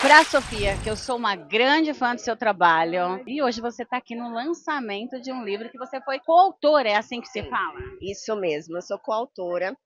Pra Sofia, que eu sou uma grande fã do seu trabalho. E hoje você está aqui no lançamento de um livro que você foi coautora, é assim que se Sim, fala? isso mesmo. Eu sou coautora.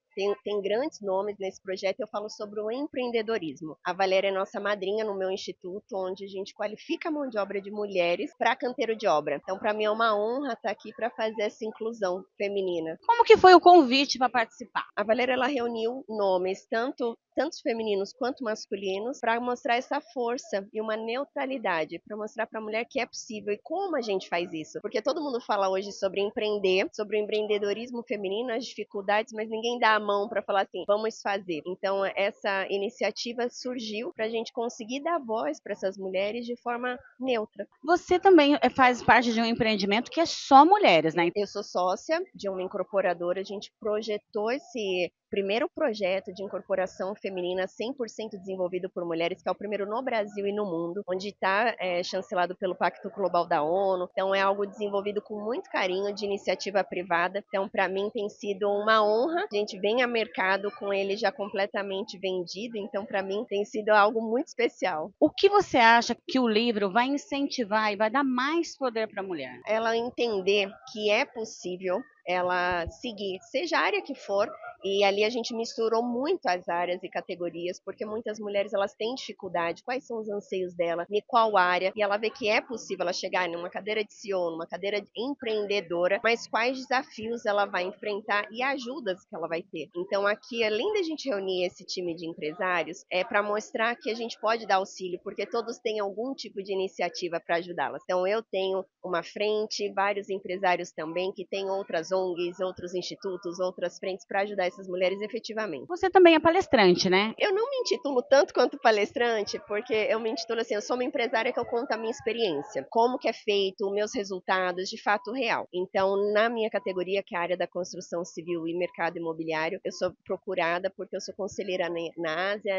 Tem grandes nomes nesse projeto. Eu falo sobre o empreendedorismo. A Valéria é nossa madrinha no meu instituto, onde a gente qualifica a mão de obra de mulheres para canteiro de obra. Então, para mim é uma honra estar aqui para fazer essa inclusão feminina. Como que foi o convite para participar? A Valéria ela reuniu nomes tantos femininos quanto masculinos para mostrar essa força e uma neutralidade, para mostrar para a mulher que é possível e como a gente faz isso. Porque todo mundo fala hoje sobre empreender, sobre o empreendedorismo feminino, as dificuldades, mas ninguém dá a mão para falar assim, vamos fazer. Então essa iniciativa surgiu para a gente conseguir dar voz para essas mulheres de forma neutra. Você também faz parte de um empreendimento que é só mulheres, né? Eu sou sócia de uma incorporadora, a gente projetou esse primeiro projeto de incorporação feminina 100% desenvolvido por mulheres, que é o primeiro no Brasil e no mundo, onde está chancelado pelo Pacto Global da ONU. Então é algo desenvolvido com muito carinho, de iniciativa privada. Então para mim tem sido uma honra. A gente vem a mercado com ele já completamente vendido, então para mim tem sido algo muito especial. O que você acha que o livro vai incentivar e vai dar mais poder para a mulher? Ela entender que é possível ela seguir, seja a área que for, e ali a gente misturou muito as áreas e categorias, porque muitas mulheres elas têm dificuldade, quais são os anseios dela, em qual área, e ela vê que é possível ela chegar numa cadeira de CEO, numa cadeira de empreendedora, mas quais desafios ela vai enfrentar e ajudas que ela vai ter. Então aqui, além da gente reunir esse time de empresários, é para mostrar que a gente pode dar auxílio, porque todos têm algum tipo de iniciativa para ajudá-las. Então eu tenho uma frente, vários empresários também que têm outras ONGs, outros institutos, outras frentes para ajudar essas mulheres efetivamente. Você também é palestrante, né? Eu não me intitulo tanto quanto palestrante, porque eu me intitulo assim, eu sou uma empresária que eu conto a minha experiência, como que é feito, meus resultados de fato real. Então, na minha categoria, que é a área da construção civil e mercado imobiliário, eu sou procurada porque eu sou conselheira na Ásia,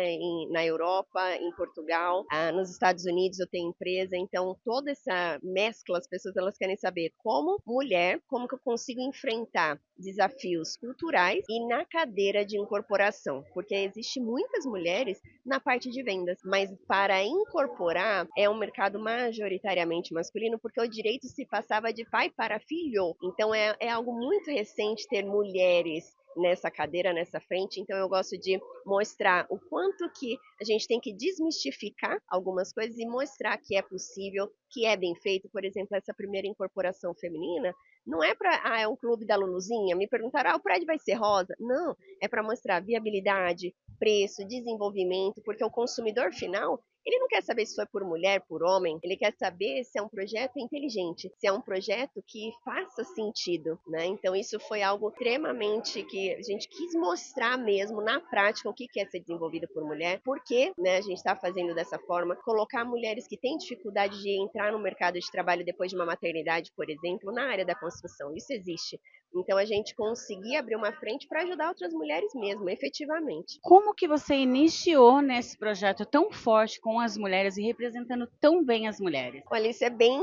na Europa, em Portugal, nos Estados Unidos eu tenho empresa, então toda essa mescla, as pessoas elas querem saber como mulher, como que eu consigo enfrentar desafios culturais e na cadeira de incorporação, porque existe muitas mulheres na parte de vendas, mas para incorporar é um mercado majoritariamente masculino, porque o direito se passava de pai para filho, então é algo muito recente ter mulheres nessa cadeira, nessa frente, então eu gosto de mostrar o quanto que a gente tem que desmistificar algumas coisas e mostrar que é possível, que é bem feito. Por exemplo, essa primeira incorporação feminina, não é para, é um clube da Luluzinha, me perguntaram, o prédio vai ser rosa? Não, é para mostrar viabilidade, preço, desenvolvimento, porque o consumidor final, ele não quer saber se foi por mulher, por homem, ele quer saber se é um projeto inteligente, se é um projeto que faça sentido, né? Então isso foi algo extremamente que a gente quis mostrar mesmo na prática o que é ser desenvolvido por mulher, porque, né, a gente está fazendo dessa forma, colocar mulheres que têm dificuldade de entrar no mercado de trabalho depois de uma maternidade, por exemplo, na área da construção, isso existe. Então a gente conseguir abrir uma frente para ajudar outras mulheres mesmo, efetivamente. Como que você iniciou nesse projeto tão forte com as mulheres e representando tão bem as mulheres? Olha, isso é bem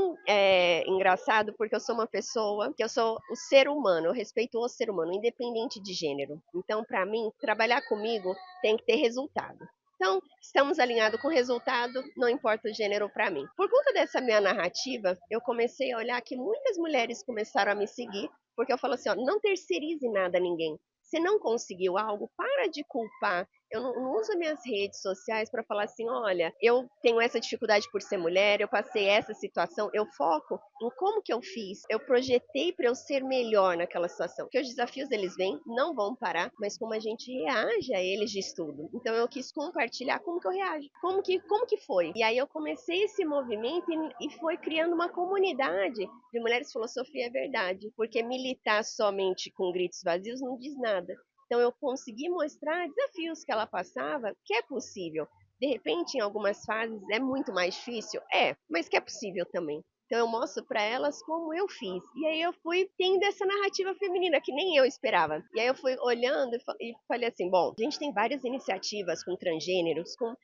engraçado, porque eu sou uma pessoa que eu sou o ser humano, eu respeito o ser humano, independente de gênero. Então, para mim, trabalhar comigo tem que ter resultado. Então, estamos alinhados com o resultado, não importa o gênero para mim. Por conta dessa minha narrativa, eu comecei a olhar que muitas mulheres começaram a me seguir, porque eu falo assim, ó, não terceirize nada a ninguém. Se não conseguiu algo, para de culpar. Eu não uso minhas redes sociais para falar assim, olha, eu tenho essa dificuldade por ser mulher, eu passei essa situação, eu foco em como que eu fiz. Eu projetei para eu ser melhor naquela situação. Porque os desafios eles vêm, não vão parar, mas como a gente reage a eles de estudo. Então eu quis compartilhar como que eu reajo, como que foi. E aí eu comecei esse movimento e foi criando uma comunidade de mulheres filosofia é verdade, porque militar somente com gritos vazios não diz nada. Então eu consegui mostrar desafios que ela passava, que é possível. De repente, em algumas fases é muito mais difícil, mas que é possível também. Então eu mostro para elas como eu fiz. E aí eu fui tendo essa narrativa feminina que nem eu esperava. E aí eu fui olhando e falei assim, bom, a gente tem várias iniciativas com transgêneros, com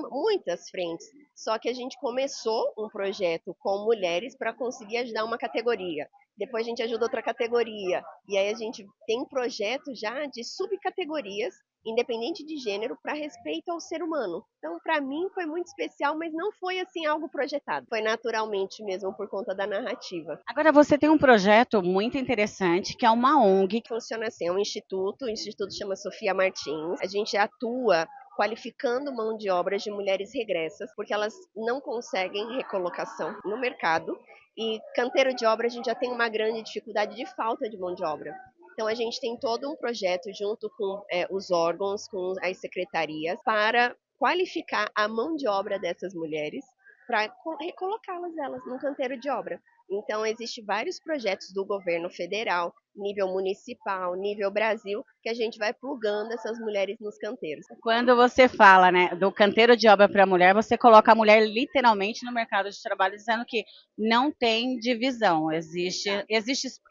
muitas frentes. Só que a gente começou um projeto com mulheres para conseguir ajudar uma categoria. Depois a gente ajuda outra categoria. E aí a gente tem projetos já de subcategorias independente de gênero, para respeito ao ser humano. Então, para mim foi muito especial, mas não foi assim algo projetado. Foi naturalmente mesmo por conta da narrativa. Agora você tem um projeto muito interessante, que é uma ONG. Funciona assim, é um instituto, o instituto chama Sofia Martins. A gente atua qualificando mão de obra de mulheres regressas, porque elas não conseguem recolocação no mercado. E canteiro de obra a gente já tem uma grande dificuldade de falta de mão de obra. Então a gente tem todo um projeto junto com os órgãos, com as secretarias, para qualificar a mão de obra dessas mulheres para recolocá-las elas num canteiro de obra. Então, existem vários projetos do governo federal, nível municipal, nível Brasil, que a gente vai plugando essas mulheres nos canteiros. Quando você fala, né, do canteiro de obra para a mulher, você coloca a mulher literalmente no mercado de trabalho, dizendo que não tem divisão, existe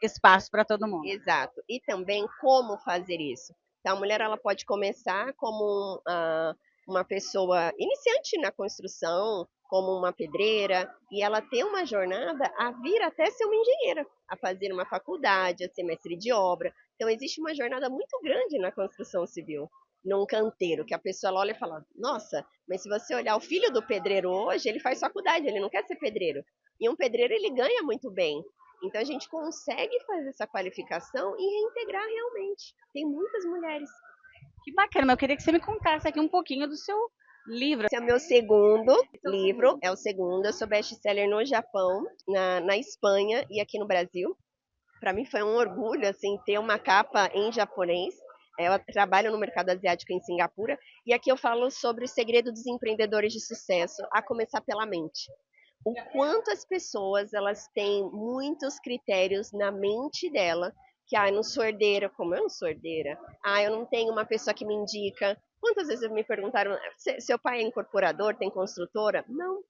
espaço para todo mundo. Exato. E também como fazer isso. Então, a mulher ela pode começar como uma pessoa iniciante na construção, como uma pedreira, e ela tem uma jornada a vir até ser uma engenheira, a fazer uma faculdade, a ser mestre de obra. Então, existe uma jornada muito grande na construção civil, num canteiro, que a pessoa olha e fala, nossa, mas se você olhar o filho do pedreiro hoje, ele faz faculdade, ele não quer ser pedreiro. E um pedreiro, ele ganha muito bem. Então, a gente consegue fazer essa qualificação e reintegrar realmente. Tem muitas mulheres. Que bacana, mas eu queria que você me contasse aqui um pouquinho do seu livro. Esse é o meu segundo livro, é o segundo. Eu sou best-seller no Japão, na Espanha e aqui no Brasil. Para mim foi um orgulho assim ter uma capa em japonês. Eu trabalho no mercado asiático em Singapura e aqui eu falo sobre o segredo dos empreendedores de sucesso, a começar pela mente. O quanto as pessoas elas têm muitos critérios na mente dela, que eu não sou herdeira, como eu não sou herdeira? Eu não tenho uma pessoa que me indica. Quantas vezes me perguntaram, seu pai é incorporador, tem construtora? Não.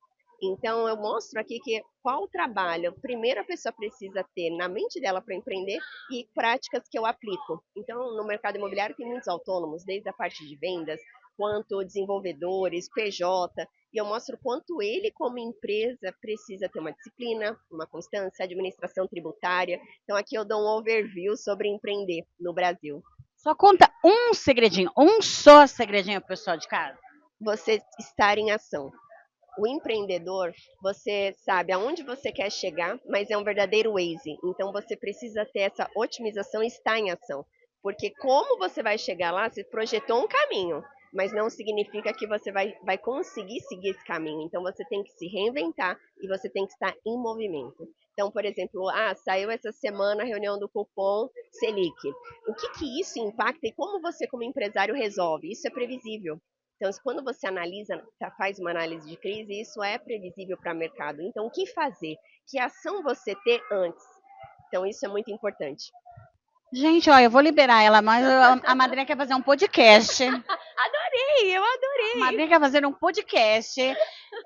Então eu mostro aqui que qual trabalho primeiro a pessoa precisa ter na mente dela para empreender e práticas que eu aplico. Então no mercado imobiliário tem muitos autônomos, desde a parte de vendas, quanto desenvolvedores, PJ, e eu mostro quanto ele, como empresa, precisa ter uma disciplina, uma constância, administração tributária. Então, aqui eu dou um overview sobre empreender no Brasil. Só conta um segredinho, um só segredinho para o pessoal de casa. Você estar em ação. O empreendedor, você sabe aonde você quer chegar, mas é um verdadeiro Waze. Então, você precisa ter essa otimização e estar em ação. Porque como você vai chegar lá, você projetou um caminho, mas não significa que você vai conseguir seguir esse caminho. Então, você tem que se reinventar e você tem que estar em movimento. Então, por exemplo, saiu essa semana a reunião do cupom Selic. O que isso impacta e como você, como empresário, resolve? Isso é previsível. Então, quando você analisa, faz uma análise de crise, isso é previsível para o mercado. Então, o que fazer? Que ação você ter antes? Então, isso é muito importante. Gente, ó, eu vou liberar ela, mas a madrinha quer fazer um podcast. Adorei, eu adorei. A madrinha quer fazer um podcast.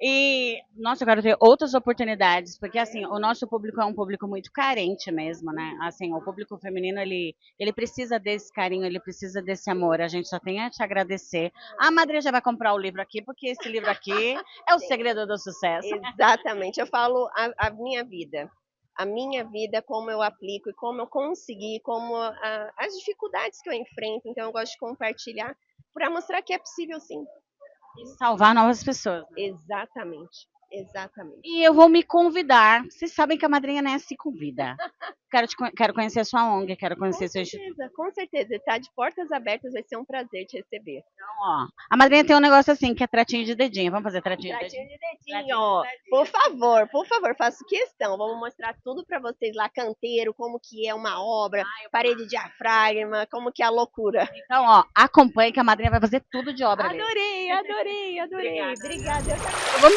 E, nossa, eu quero ter outras oportunidades, porque, assim, o nosso público é um público muito carente mesmo, né? Assim, o público feminino, ele precisa desse carinho, ele precisa desse amor. A gente só tem a te agradecer. A madrinha já vai comprar o livro aqui, porque esse livro aqui é o segredo do sucesso. Exatamente, eu falo a minha vida. A minha vida, como eu aplico e como eu consegui, como as dificuldades que eu enfrento. Então, eu gosto de compartilhar para mostrar que é possível, sim. E salvar novas pessoas. Exatamente, exatamente. E eu vou me convidar. Vocês sabem que a madrinha, né, se convida. Quero conhecer a sua ONG, quero conhecer seu instituto. Com certeza, está de portas abertas, vai ser um prazer te receber. Então, ó, a madrinha tem um negócio assim, que é tratinho de dedinho. Vamos fazer tratinho de Tratinho dedinho? de dedinho, ó. Por favor, faço questão. Vamos mostrar tudo para vocês lá, canteiro, como que é uma obra, parede de diafragma, como que é a loucura. Então, ó, acompanhe que a madrinha vai fazer tudo de obra. Adorei. Obrigada. Obrigada. Eu vou